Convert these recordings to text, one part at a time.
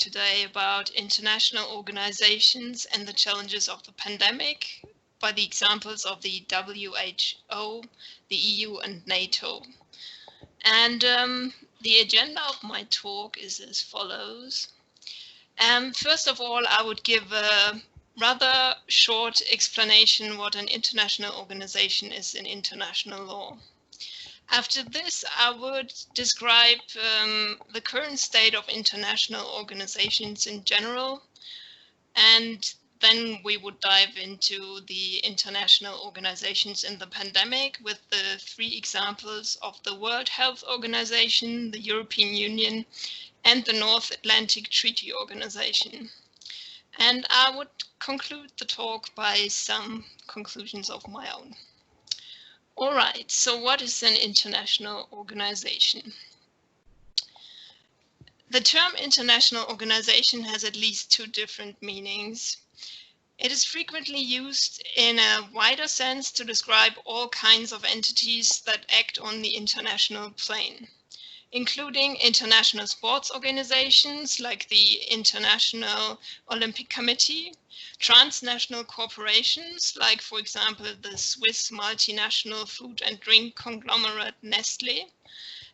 today about international organizations and the challenges of the pandemic by the examples of the WHO, the EU and NATO. And the agenda of my talk is as follows. First of all, I would give a rather short explanation what an international organization is in international law. After this, I would describe the current state of international organizations in general, and then we would dive into the international organizations in the pandemic with the 3 examples of the World Health Organization, the European Union, and the North Atlantic Treaty Organization. And I would conclude the talk by some conclusions of my own. All right, so what is an international organization? The term international organization has at least 2 different meanings. It is frequently used in a wider sense to describe all kinds of entities that act on the international plane, including international sports organizations like the International Olympic Committee, transnational corporations like, for example, the Swiss multinational food and drink conglomerate Nestlé,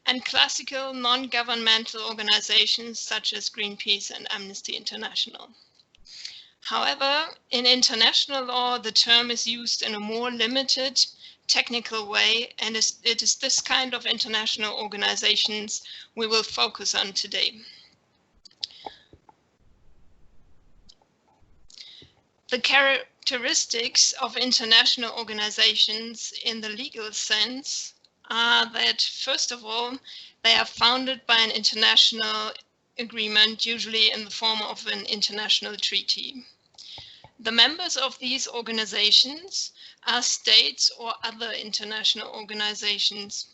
and classical non-governmental organizations such as Greenpeace and Amnesty International. However, in international law, the term is used in a more limited, technical way, and it is this kind of international organizations we will focus on today. The characteristics of international organizations in the legal sense are that, first of all, they are founded by an international agreement, usually in the form of an international treaty. The members of these organizations are states or other international organizations.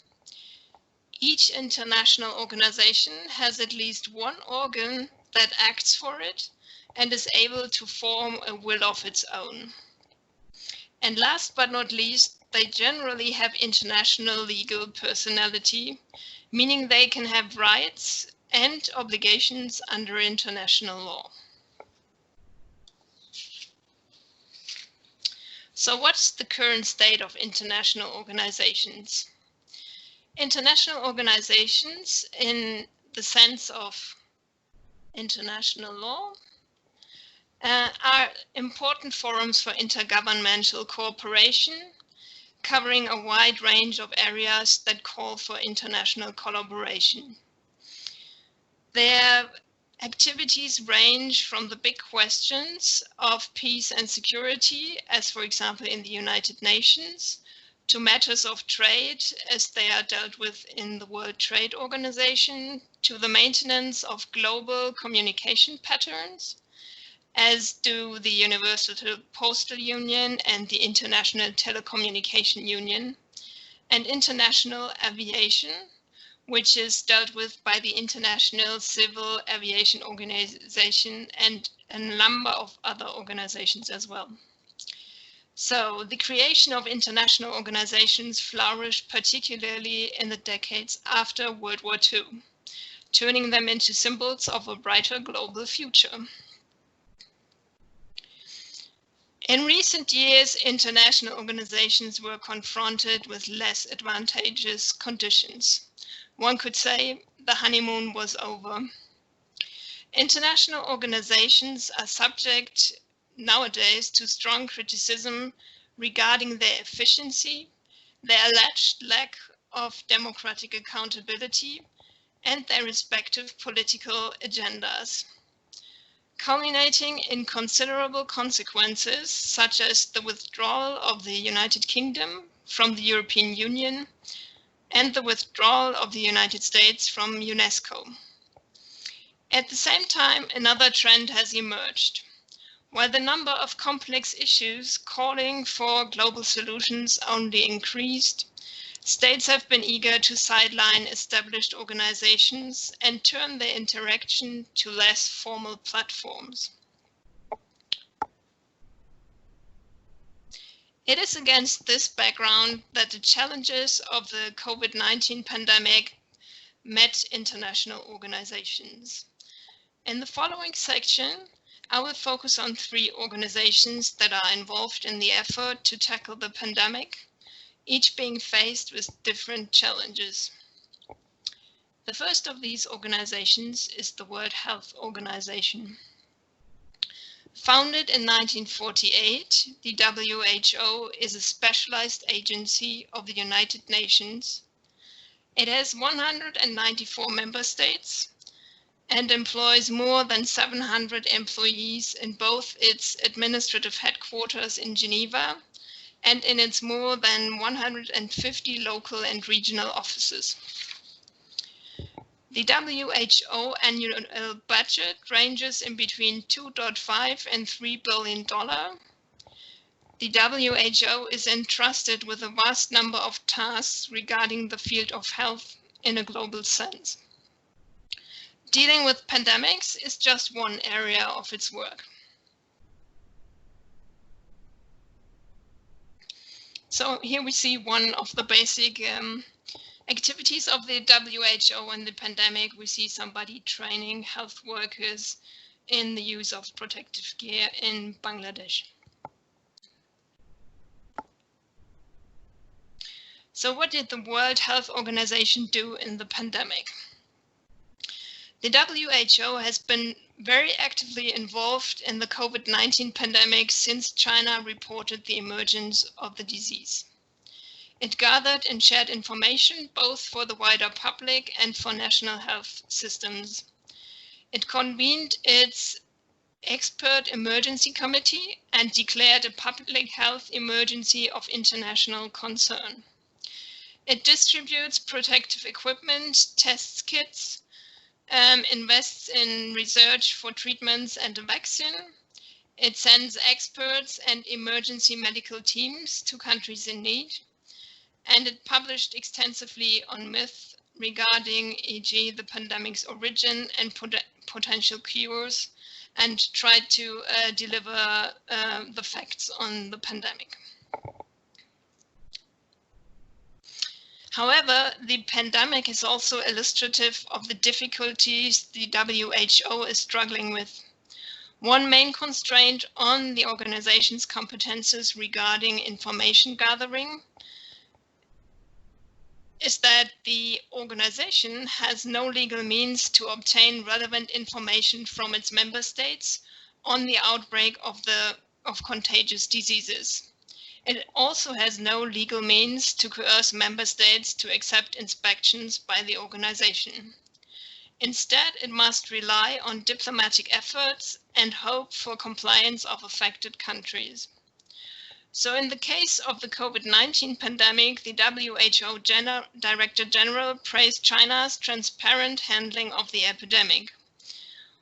Each international organization has at least one organ that acts for it and is able to form a will of its own. And last but not least, they generally have international legal personality, meaning they can have rights and obligations under international law. So what's the current state of international organizations? International organizations, in the sense of international law, are important forums for intergovernmental cooperation, covering a wide range of areas that call for international collaboration. Their activities range from the big questions of peace and security, as for example in the United Nations, to matters of trade, as they are dealt with in the World Trade Organization, to the maintenance of global communication patterns, as do the Universal Postal Union and the International Telecommunication Union, and international aviation, which is dealt with by the International Civil Aviation Organization and a number of other organizations as well. So the creation of international organizations flourished particularly in the decades after World War II, turning them into symbols of a brighter global future. In recent years, international organizations were confronted with less advantageous conditions. One could say the honeymoon was over. International organizations are subject nowadays to strong criticism regarding their efficiency, their alleged lack of democratic accountability, and their respective political agendas, culminating in considerable consequences, such as the withdrawal of the United Kingdom from the European Union and the withdrawal of the United States from UNESCO. At the same time, another trend has emerged. While the number of complex issues calling for global solutions only increased, states have been eager to sideline established organizations and turn their interaction to less formal platforms. It is against this background that the challenges of the COVID-19 pandemic met international organizations. In the following section, I will focus on 3 organizations that are involved in the effort to tackle the pandemic, each being faced with different challenges. The first of these organizations is the World Health Organization. Founded in 1948, the WHO is a specialized agency of the United Nations. It has 194 member states and employs more than 700 employees in both its administrative headquarters in Geneva and in its more than 150 local and regional offices. The WHO annual budget ranges in between $2.5 and $3 billion. The WHO is entrusted with a vast number of tasks regarding the field of health in a global sense. Dealing with pandemics is just one area of its work. So here we see one of the basic activities of the WHO in the pandemic. We see somebody training health workers in the use of protective gear in Bangladesh. So what did the World Health Organization do in the pandemic? The WHO has been very actively involved in the COVID-19 pandemic since China reported the emergence of the disease. It gathered and shared information both for the wider public and for national health systems. It convened its expert emergency committee and declared a public health emergency of international concern. It distributes protective equipment, tests kits, invests in research for treatments and a vaccine. It sends experts and emergency medical teams to countries in need. And it published extensively on myths regarding, e.g., the pandemic's origin and potential cures, and tried to deliver the facts on the pandemic. However, the pandemic is also illustrative of the difficulties the WHO is struggling with. One main constraint on the organization's competences regarding information gathering is that the organization has no legal means to obtain relevant information from its member states on the outbreak of contagious diseases. It also has no legal means to coerce member states to accept inspections by the organization. Instead, it must rely on diplomatic efforts and hope for compliance of affected countries. So in the case of the COVID-19 pandemic, the WHO Director General praised China's transparent handling of the epidemic.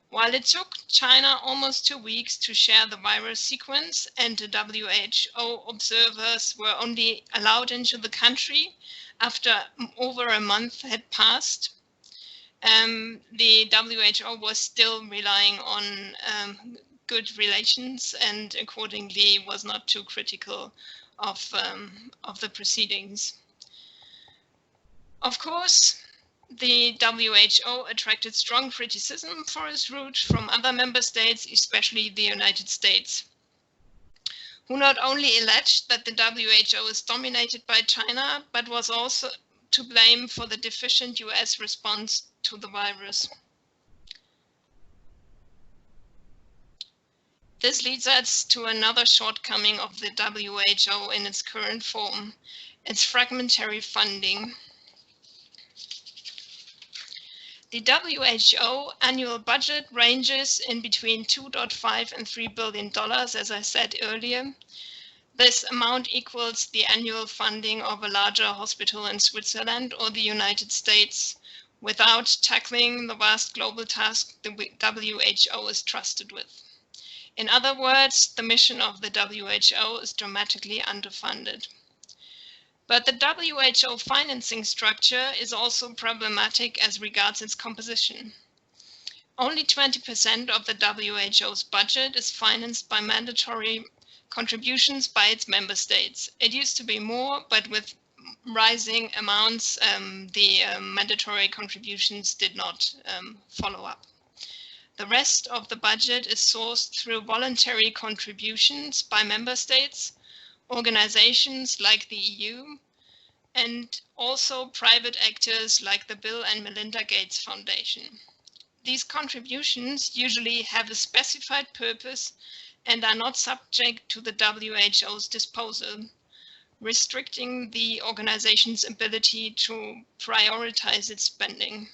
While it took China almost 2 weeks to share the virus sequence and the WHO observers were only allowed into the country after over a month had passed, the WHO was still relying on good relations and accordingly was not too critical of the proceedings. Of course, the WHO attracted strong criticism for its route from other member states, especially the United States, who not only alleged that the WHO is dominated by China, but was also to blame for the deficient US response to the virus. This leads us to another shortcoming of the WHO in its current form, its fragmentary funding. The WHO annual budget ranges in between $2.5 and $3 billion, as I said earlier. This amount equals the annual funding of a larger hospital in Switzerland or the United States, without tackling the vast global task the WHO is trusted with. In other words, the mission of the WHO is dramatically underfunded. But the WHO financing structure is also problematic as regards its composition. Only 20% of the WHO's budget is financed by mandatory contributions by its member states. It used to be more, but with rising amounts, the mandatory contributions did not follow up. The rest of the budget is sourced through voluntary contributions by member states, organizations like the EU, and also private actors like the Bill and Melinda Gates Foundation. These contributions usually have a specified purpose and are not subject to the WHO's disposal, restricting the organization's ability to prioritize its spending.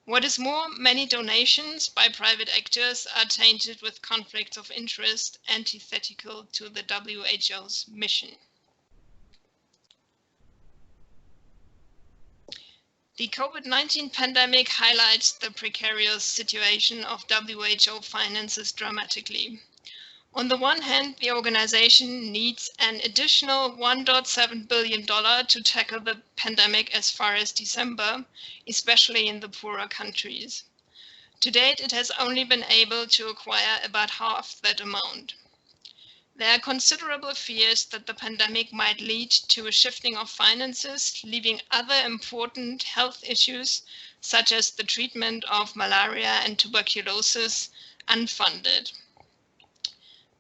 What is more, many donations by private actors are tainted with conflicts of interest antithetical to the WHO's mission. The COVID-19 pandemic highlights the precarious situation of WHO finances dramatically. On the one hand, the organization needs an additional $1.7 billion to tackle the pandemic as far as December, especially in the poorer countries. To date, it has only been able to acquire about half that amount. There are considerable fears that the pandemic might lead to a shifting of finances, leaving other important health issues, such as the treatment of malaria and tuberculosis, unfunded.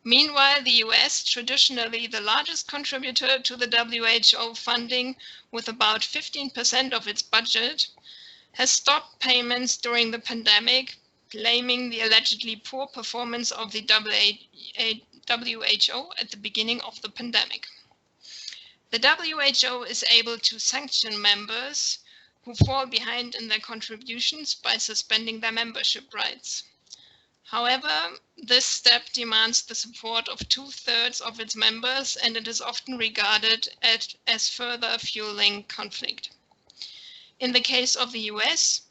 Meanwhile, the US, traditionally the largest contributor to the WHO funding with about 15% of its budget, has stopped payments during the pandemic, blaming the allegedly poor performance of the WHO at the beginning of the pandemic. The WHO is able to sanction members who fall behind in their contributions by suspending their membership rights. However, this step demands the support of 2/3 of its members, and it is often regarded as further fueling conflict. In the case of the US,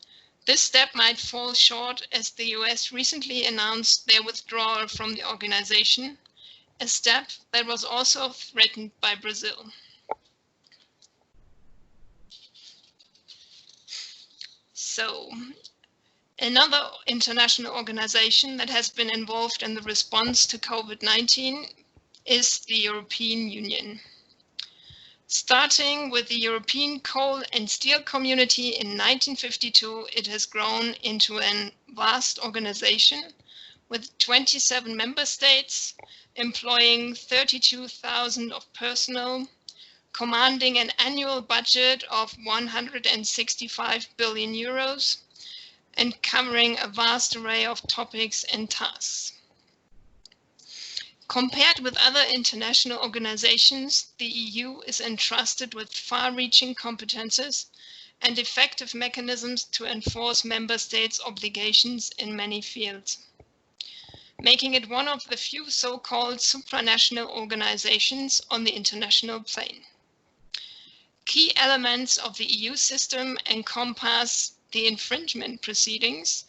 this step might fall short, as the US recently announced their withdrawal from the organization, a step that was also threatened by Brazil. So, another international organization that has been involved in the response to COVID-19 is the European Union. Starting with the European Coal and Steel Community in 1952, it has grown into a vast organization with 27 member states, employing 32,000 of personnel, commanding an annual budget of 165 billion euros, and covering a vast array of topics and tasks. Compared with other international organizations, the EU is entrusted with far-reaching competences and effective mechanisms to enforce member states' obligations in many fields, making it one of the few so-called supranational organizations on the international plane. Key elements of the EU system encompass the infringement proceedings,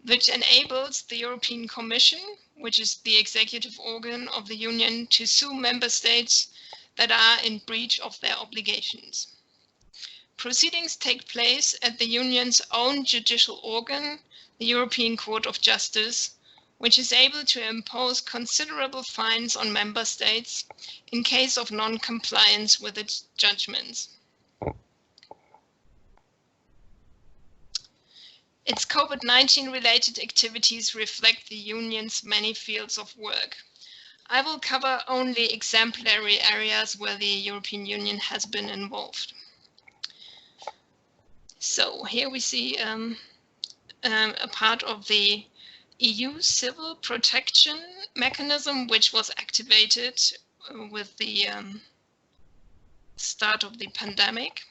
which enables the European Commission, which is the executive organ of the Union, to sue member states that are in breach of their obligations. Proceedings take place at the Union's own judicial organ, the European Court of Justice, which is able to impose considerable fines on member states in case of non-compliance with its judgments. Its COVID-19 related activities reflect the Union's many fields of work. I will cover only exemplary areas where the European Union has been involved. So here we see a part of the EU civil protection mechanism, which was activated with the start of the pandemic.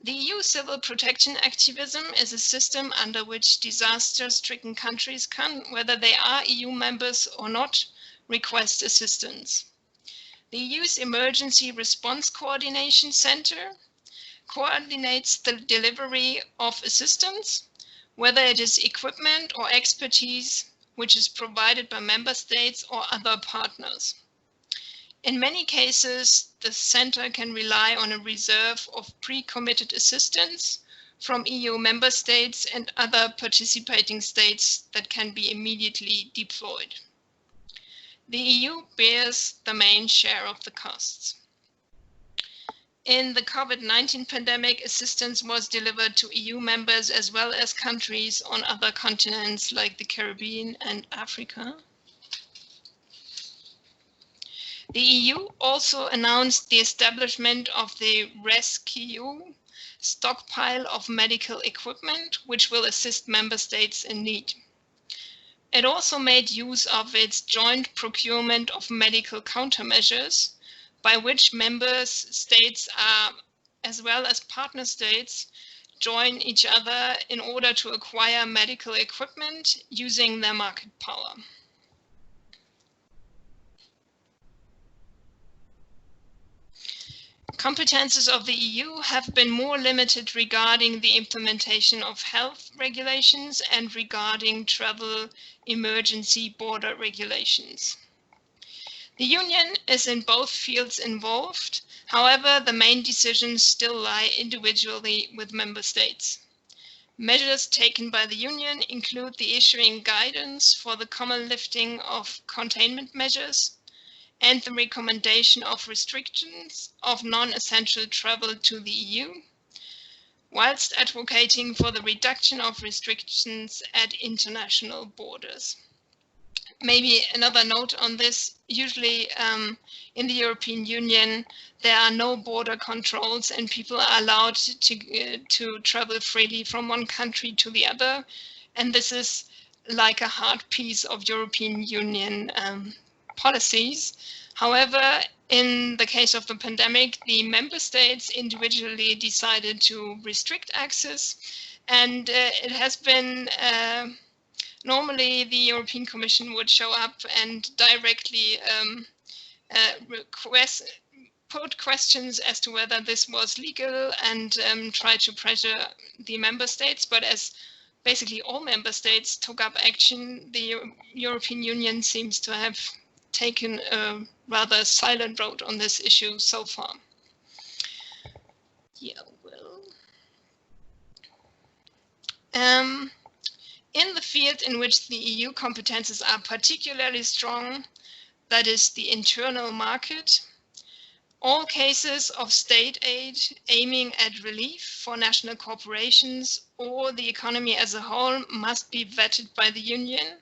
The EU civil protection activism is a system under which disaster-stricken countries can, whether they are EU members or not, request assistance. The EU's Emergency Response Coordination Center coordinates the delivery of assistance, whether it is equipment or expertise, which is provided by member states or other partners. In many cases, the center can rely on a reserve of pre-committed assistance from EU member states and other participating states that can be immediately deployed. The EU bears the main share of the costs. in the COVID-19 pandemic, assistance was delivered to EU members as well as countries on other continents like the Caribbean and Africa. The EU also announced the establishment of the rescEU stockpile of medical equipment, which will assist member states in need. It also made use of its joint procurement of medical countermeasures, by which member states as well as partner states join each other in order to acquire medical equipment using their market power. Competences of the EU have been more limited regarding the implementation of health regulations and regarding travel emergency border regulations. The Union is in both fields involved. However, the main decisions still lie individually with member states. Measures taken by the Union include the issuing guidance for the common lifting of containment measures, and the recommendation of restrictions of non-essential travel to the EU, whilst advocating for the reduction of restrictions at international borders. Maybe another note on this, usually in the European Union, there are no border controls and people are allowed to travel freely from one country to the other. And this is like a hard piece of European Union policies. However, in the case of the pandemic, the member states individually decided to restrict access, and it has been normally the European Commission would show up and directly put questions as to whether this was legal and try to pressure the member states. But as basically all member states took up action, the European Union seems to have taken a rather silent road on this issue so far. Yeah, well. In the field in which the EU competences are particularly strong, that is the internal market, all cases of state aid aiming at relief for national corporations or the economy as a whole must be vetted by the Union,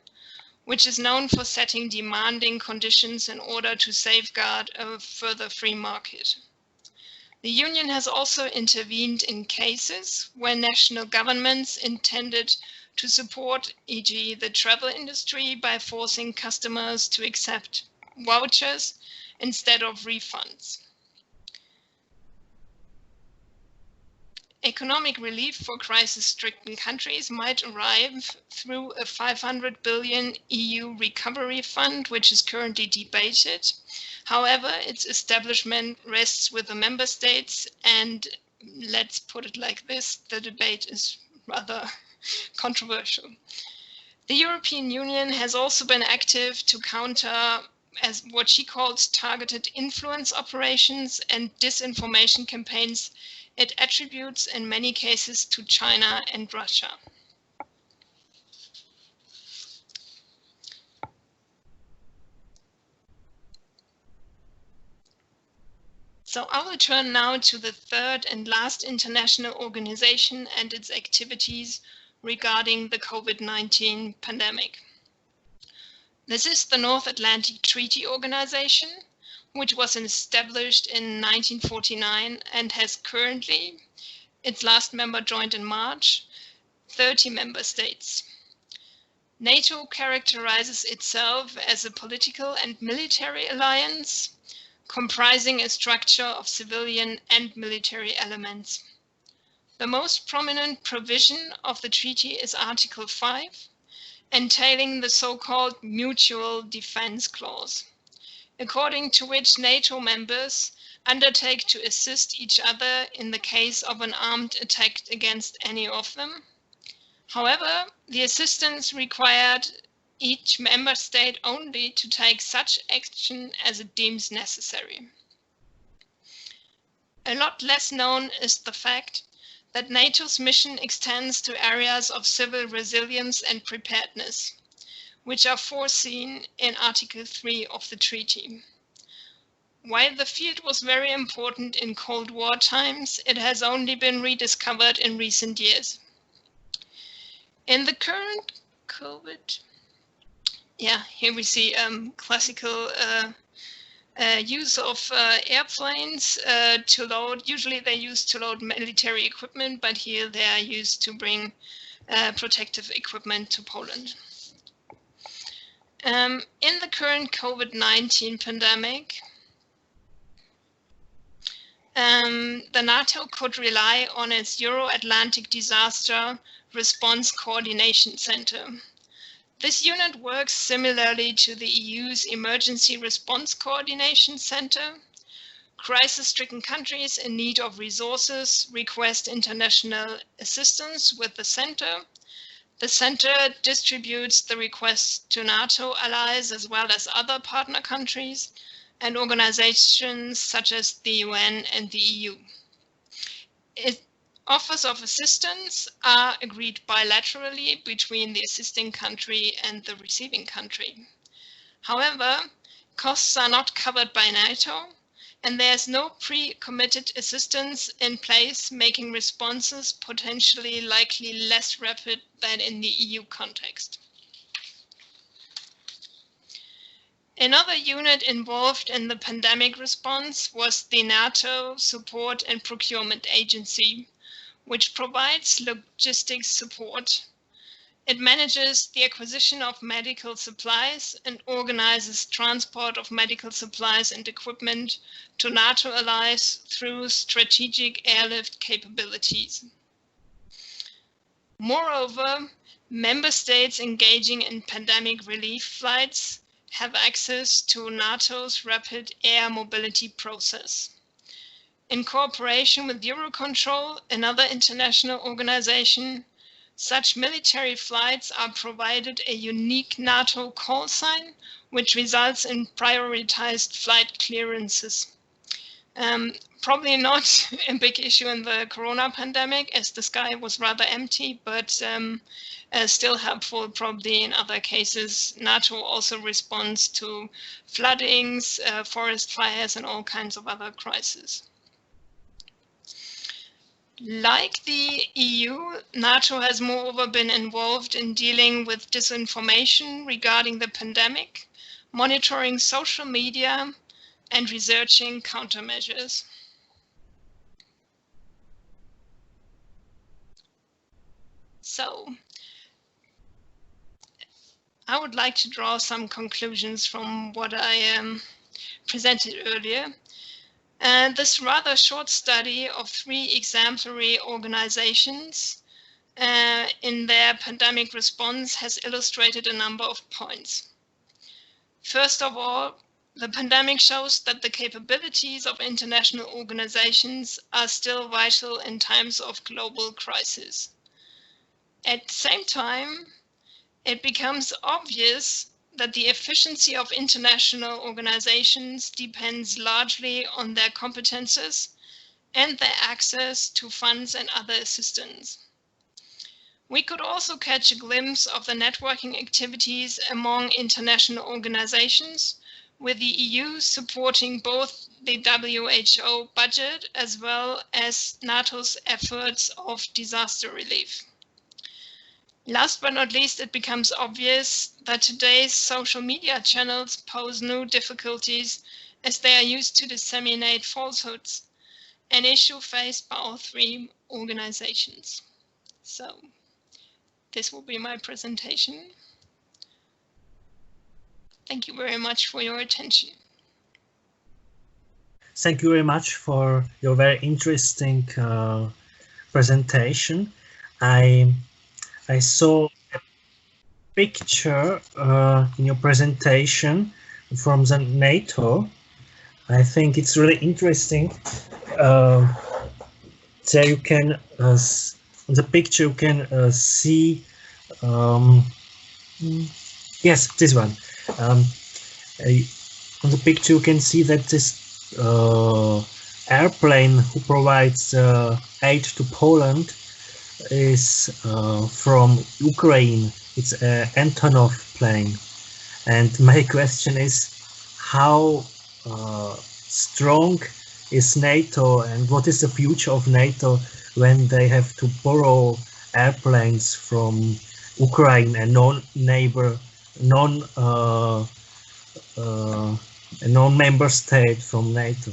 which is known for setting demanding conditions in order to safeguard a further free market. The Union has also intervened in cases where national governments intended to support, e.g., the travel industry by forcing customers to accept vouchers instead of refunds. Economic relief for crisis-stricken countries might arrive through a 500 billion EU recovery fund, which is currently debated. However, its establishment rests with the member states, and let's put it like this, the debate is rather controversial. The European Union has also been active to counter as what she calls targeted influence operations and disinformation campaigns it attributes in many cases to China and Russia. So I will turn now to the third and last international organization and its activities regarding the COVID-19 pandemic. This is the North Atlantic Treaty Organization, which was established in 1949 and has currently, its last member joined in March, 30 member states. NATO characterizes itself as a political and military alliance, comprising a structure of civilian and military elements. The most prominent provision of the treaty is Article 5, entailing the so-called Mutual Defense Clause, according to which NATO members undertake to assist each other in the case of an armed attack against any of them. However, the assistance required each member state only to take such action as it deems necessary. A lot less known is the fact that NATO's mission extends to areas of civil resilience and preparedness, which are foreseen in Article 3 of the treaty. While the field was very important in Cold War times, it has only been rediscovered in recent years. In the current COVID, here we see classical use of airplanes to load. Usually they're used to load military equipment, but here they are used to bring protective equipment to Poland. In the current COVID-19 pandemic, the NATO could rely on its Euro-Atlantic Disaster Response Coordination Center. This unit works similarly to the EU's Emergency Response Coordination Center. Crisis-stricken countries in need of resources request international assistance with the center. The center distributes the requests to NATO allies as well as other partner countries and organizations such as the UN and the EU. Offers of assistance are agreed bilaterally between the assisting country and the receiving country. However, costs are not covered by NATO, and there's no pre-committed assistance in place, making responses potentially likely less rapid than in the EU context. Another unit involved in the pandemic response was the NATO Support and Procurement Agency, which provides logistics support. It manages the acquisition of medical supplies and organizes transport of medical supplies and equipment to NATO allies through strategic airlift capabilities. Moreover, member states engaging in pandemic relief flights have access to NATO's rapid air mobility process. In cooperation with Eurocontrol, another international organization, such military flights are provided a unique NATO call sign, which results in prioritized flight clearances. Probably not a big issue in the corona pandemic, as the sky was rather empty, but still helpful probably in other cases. NATO also responds to floodings, forest fires, and all kinds of other crises. Like the EU, NATO has moreover been involved in dealing with disinformation regarding the pandemic, monitoring social media, and researching countermeasures. So, I would like to draw some conclusions from what I presented earlier. And this rather short study of 3 exemplary organizations in their pandemic response has illustrated a number of points. First of all, the pandemic shows that the capabilities of international organizations are still vital in times of global crisis. At the same time, it becomes obvious that the efficiency of international organizations depends largely on their competences and their access to funds and other assistance. We could also catch a glimpse of the networking activities among international organizations, with the EU supporting both the WHO budget as well as NATO's efforts of disaster relief. Last but not least, it becomes obvious that today's social media channels pose new difficulties as they are used to disseminate falsehoods, an issue faced by all 3 organizations. So, this will be my presentation. Thank you very much for your attention. Thank you very much for your very interesting presentation. I saw a picture in your presentation from the NATO. I think it's really interesting. There you can, on the picture you can see, yes, this one. On the picture you can see that this airplane who provides aid to Poland is from Ukraine. It's an Antonov plane, and my question is how strong is NATO and what is the future of NATO when they have to borrow airplanes from Ukraine and non-member state from NATO.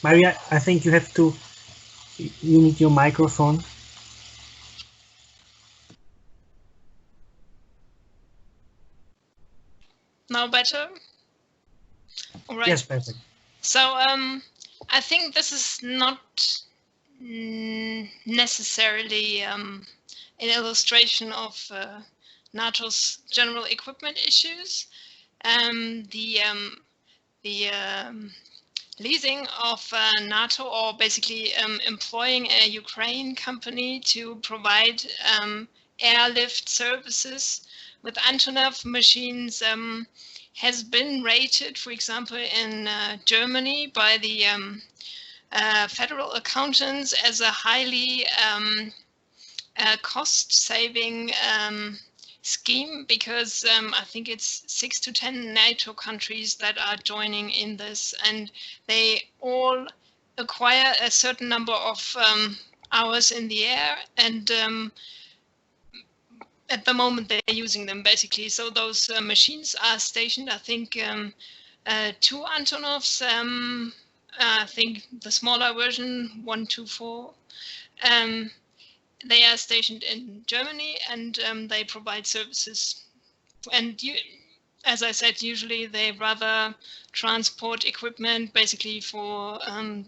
Maria, I think you need your microphone. Now better? All right. Yes, perfect. So I think this is not necessarily an illustration of NATO's general equipment issues. The leasing of NATO, or basically employing a Ukraine company to provide airlift services with Antonov machines has been rated, for example, in Germany by the federal accountants as a highly cost-saving scheme, because I think it's 6 to 10 NATO countries that are joining in this, and they all acquire a certain number of hours in the air, and at the moment they're using them basically. So those machines are stationed, I think 2 Antonovs, I think the smaller version 124. They are stationed in Germany, and they provide services. And as I said, usually they rather transport equipment basically for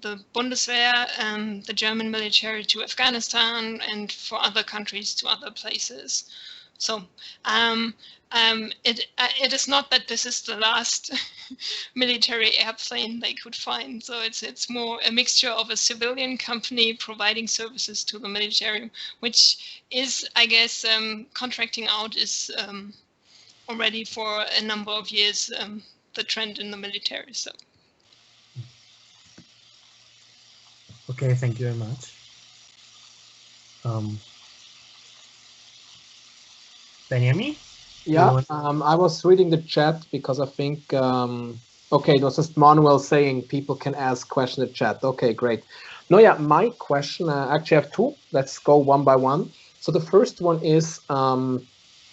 the Bundeswehr, the German military, to Afghanistan, and for other countries to other places. So it is not that this is the last military airplane they could find. So it's more a mixture of a civilian company providing services to the military, which is, I guess, contracting out is already for a number of years the trend in the military. So. Okay, thank you very much. Benjamin? Yeah, I was reading the chat because I think, okay, it was just Manuel saying people can ask questions in the chat. Okay, great. No, yeah, my question, I actually have 2. Let's go one by one. So the first one is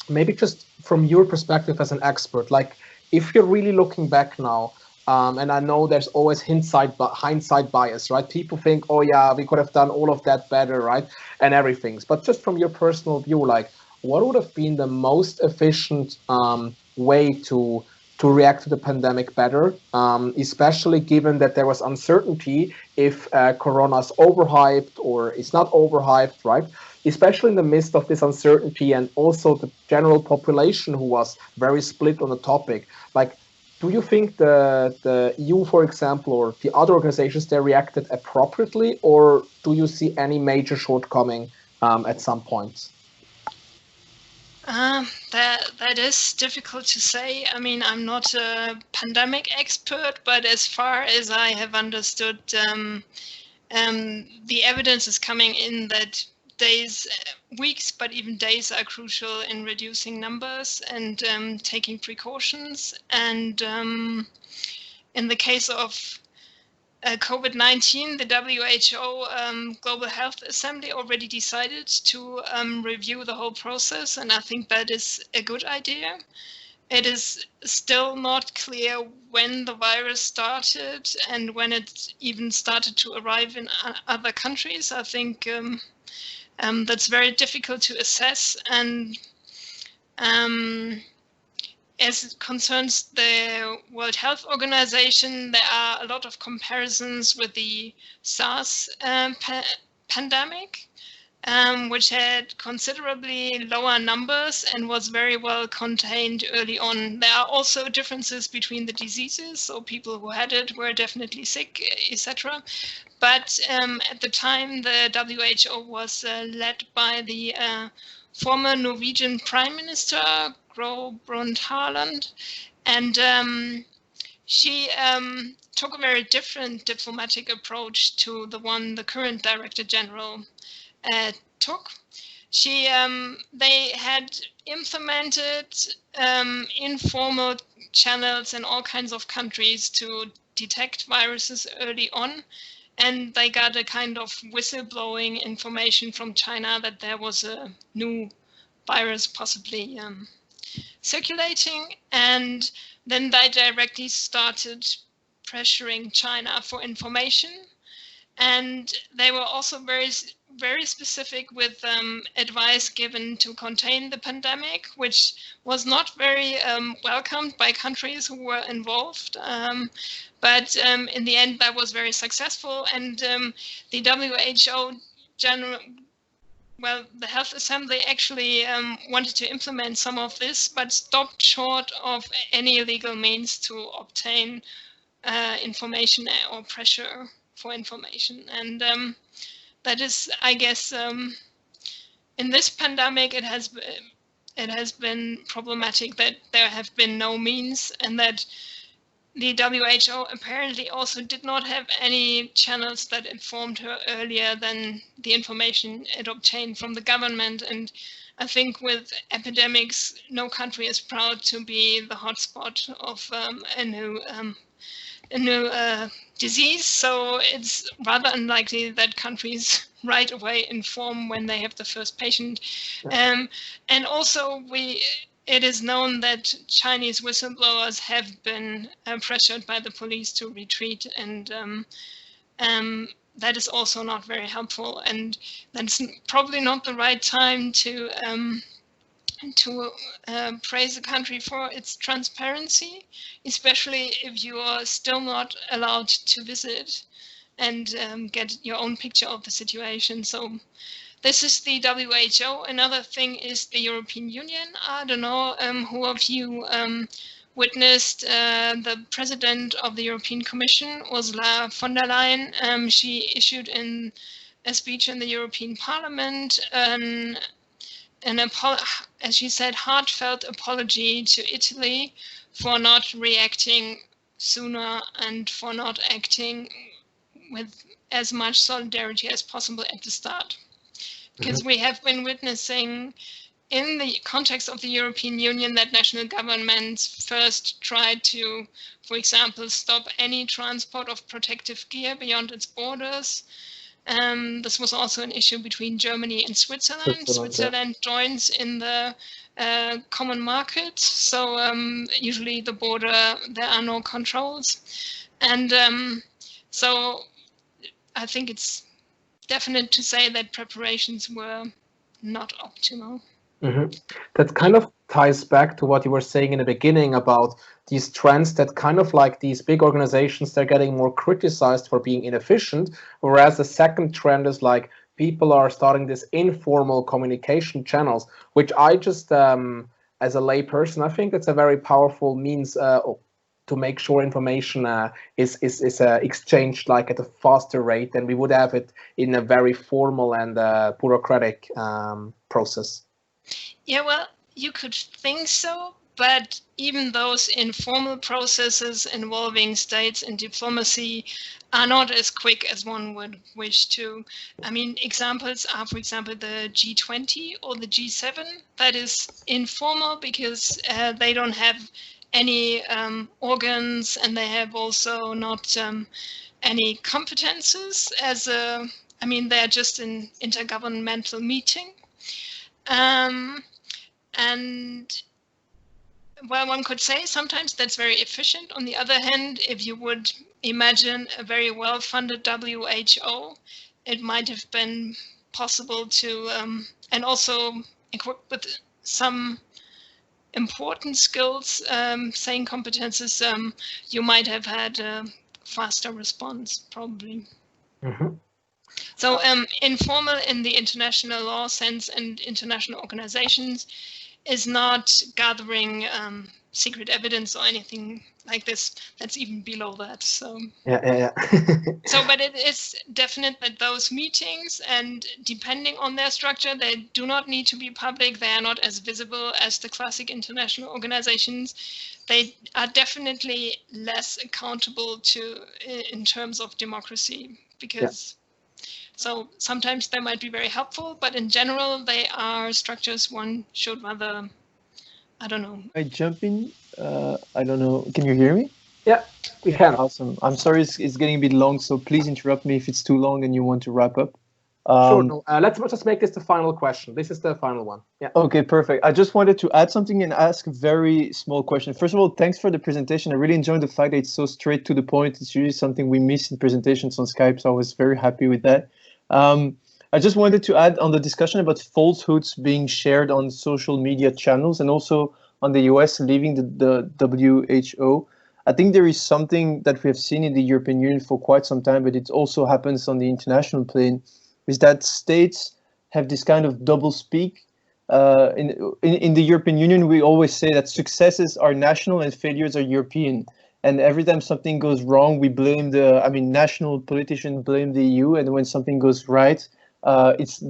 maybe just from your perspective as an expert, like if you're really looking back now, and I know there's always hindsight bias, right? People think, oh yeah, we could have done all of that better, right? And everything. But just from your personal view, like, what would have been the most efficient way to react to the pandemic better, especially given that there was uncertainty if Corona's overhyped or it's not overhyped, right? Especially in the midst of this uncertainty, and also the general population who was very split on the topic. Like, do you think the EU, for example, or the other organizations, they reacted appropriately, or do you see any major shortcoming at some points? That is difficult to say. I mean, I'm not a pandemic expert, but as far as I have understood, the evidence is coming in that weeks, but even days are crucial in reducing numbers and taking precautions. And in the case of COVID-19, the WHO Global Health Assembly already decided to review the whole process, and I think that is a good idea. It is still not clear when the virus started and when it even started to arrive in other countries. I think that's very difficult to assess, and as it concerns the World Health Organization, there are a lot of comparisons with the SARS pandemic, which had considerably lower numbers and was very well contained early on. There are also differences between the diseases, so people who had it were definitely sick, etc. But at the time, the WHO was led by the former Norwegian Prime Minister, Gro Harlem, and she took a very different diplomatic approach to the one the current Director General took. they had implemented informal channels in all kinds of countries to detect viruses early on, and they got a kind of whistleblowing information from China that there was a new virus possibly circulating, and then they directly started pressuring China for information. And they were also very specific with advice given to contain the pandemic, which was not very welcomed by countries who were involved. But in the end, that was very successful. And the WHO the Health Assembly actually wanted to implement some of this, but stopped short of any legal means to obtain information or pressure for information. And that is, I guess, in this pandemic, it has been problematic that there have been no means, and that the WHO apparently also did not have any channels that informed her earlier than the information it obtained from the government. And I think with epidemics, no country is proud to be the hotspot of a new disease, so it's rather unlikely that countries right away inform when they have the first patient. And also it is known that Chinese whistleblowers have been pressured by the police to retreat, and that is also not very helpful. And that's probably not the right time to praise a country for its transparency, especially if you are still not allowed to visit and get your own picture of the situation. So this is the WHO. Another thing is the European Union. I don't know who of you witnessed the president of the European Commission, Ursula von der Leyen. She issued in a speech in the European Parliament as she said, heartfelt apology to Italy for not reacting sooner and for not acting with as much solidarity as possible at the start. Because we have been witnessing in the context of the European Union that national governments first tried to, for example, stop any transport of protective gear beyond its borders. This was also an issue between Germany and Switzerland. Switzerland joins in the common market, so usually the border, there are no controls. And so I think it's definite to say that preparations were not optimal. That kind of ties back to what you were saying in the beginning about these trends that kind of like these big organizations, they're getting more criticized for being inefficient, whereas the second trend is like people are starting this informal communication channels, which I just, as a lay person, I think it's a very powerful means to make sure information is exchanged like at a faster rate than we would have it in a very formal and bureaucratic process. Yeah, well, you could think so, but even those informal processes involving states and diplomacy are not as quick as one would wish to. I mean, examples are, for example, the G20 or the G7. That is informal because they don't have any organs, and they have also not any competences I mean, they're just an intergovernmental meeting. And well, one could say sometimes that's very efficient. On the other hand, if you would imagine a very well-funded WHO, it might have been possible to, and also equipped with some important skills, saying competences, you might have had a faster response, probably. So informal in the international law sense and international organizations is not gathering secret evidence or anything like this. That's even below that. So so, but it is definite that those meetings, and depending on their structure, they do not need to be public. They are not as visible as the classic international organizations. They are definitely less accountable to in terms of democracy, because So sometimes they might be very helpful, but in general, they are structures one should rather, I don't know. I jump in. I don't know. Can you hear me? Yeah, we can. Awesome. I'm sorry it's getting a bit long, so please interrupt me if it's too long and you want to wrap up. Sure. No, let's just make this the final question. This is the final one. Yeah. Okay, perfect. I just wanted to add something and ask a very small question. First of all, thanks for the presentation. I really enjoyed the fact that it's so straight to the point. It's usually something we miss in presentations on Skype, so I was very happy with that. I just wanted to add on the discussion about falsehoods being shared on social media channels and also on the US leaving the WHO. I think there is something that we have seen in the European Union for quite some time, but it also happens on the international plane, is that states have this kind of double speak. In the European Union, we always say that successes are national and failures are European. And every time something goes wrong, we blame national politicians blame the EU. And when something goes right, it's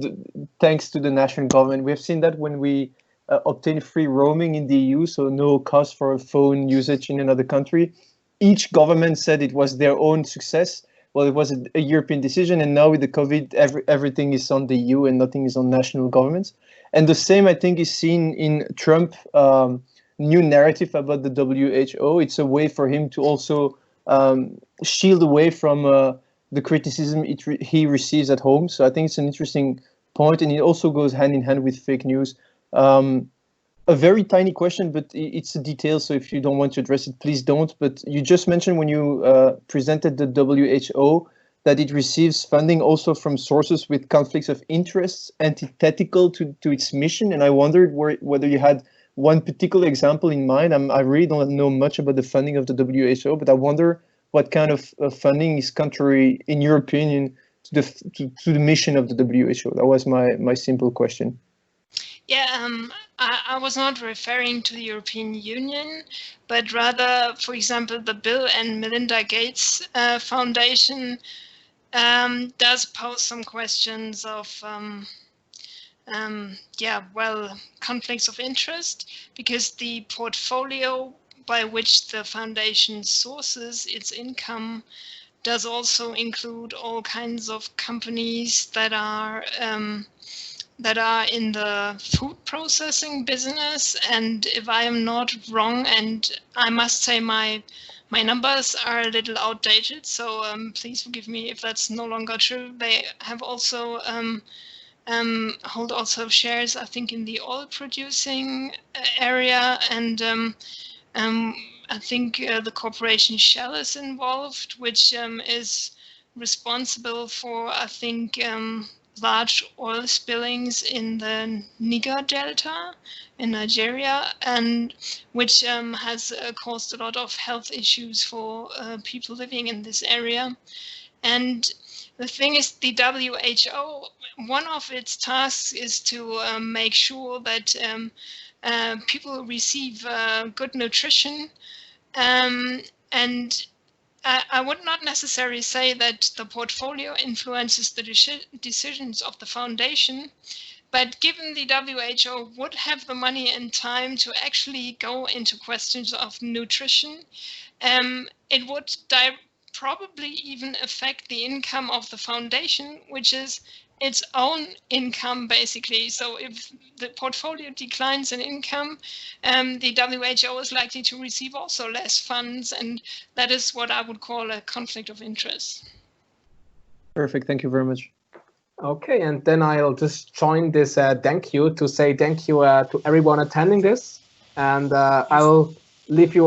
thanks to the national government. We have seen that when we obtain free roaming in the EU, so no cost for a phone usage in another country. Each government said it was their own success. Well, it was a European decision, and now with the COVID, everything is on the EU and nothing is on national governments. And the same, I think, is seen in Trump new narrative about the WHO. It's a way for him to also shield away from the criticism he receives at home. So I think it's an interesting point, and it also goes hand in hand with fake news. A very tiny question, but it's a detail, so if you don't want to address it, please don't. But you just mentioned when you presented the WHO that it receives funding also from sources with conflicts of interest antithetical to its mission. And I wondered whether you had one particular example in mind. I really don't know much about the funding of the WHO, but I wonder what kind of funding is contrary, in your opinion, to the mission of the WHO. That was my simple question. Yeah, I was not referring to the European Union, but rather, for example, the Bill and Melinda Gates Foundation does pose some questions of, conflicts of interest, because the portfolio by which the foundation sources its income does also include all kinds of companies that are in the food processing business. And if I am not wrong, and I must say my numbers are a little outdated, so please forgive me if that's no longer true. They have also hold also shares, I think, in the oil producing area, and I think the corporation Shell is involved, which is responsible for, I think, large oil spillings in the Niger Delta in Nigeria, and which has caused a lot of health issues for people living in this area. And the thing is, the WHO, one of its tasks is to make sure that people receive good nutrition, and I would not necessarily say that the portfolio influences the decisions of the foundation, but given the WHO would have the money and time to actually go into questions of nutrition, it would probably even affect the income of the foundation, which is its own income, basically. So if the portfolio declines in income, the WHO is likely to receive also less funds, and that is what I would call a conflict of interest. Perfect. Thank you very much. Okay, and then I'll just join this thank you to say thank you to everyone attending this, and I'll leave you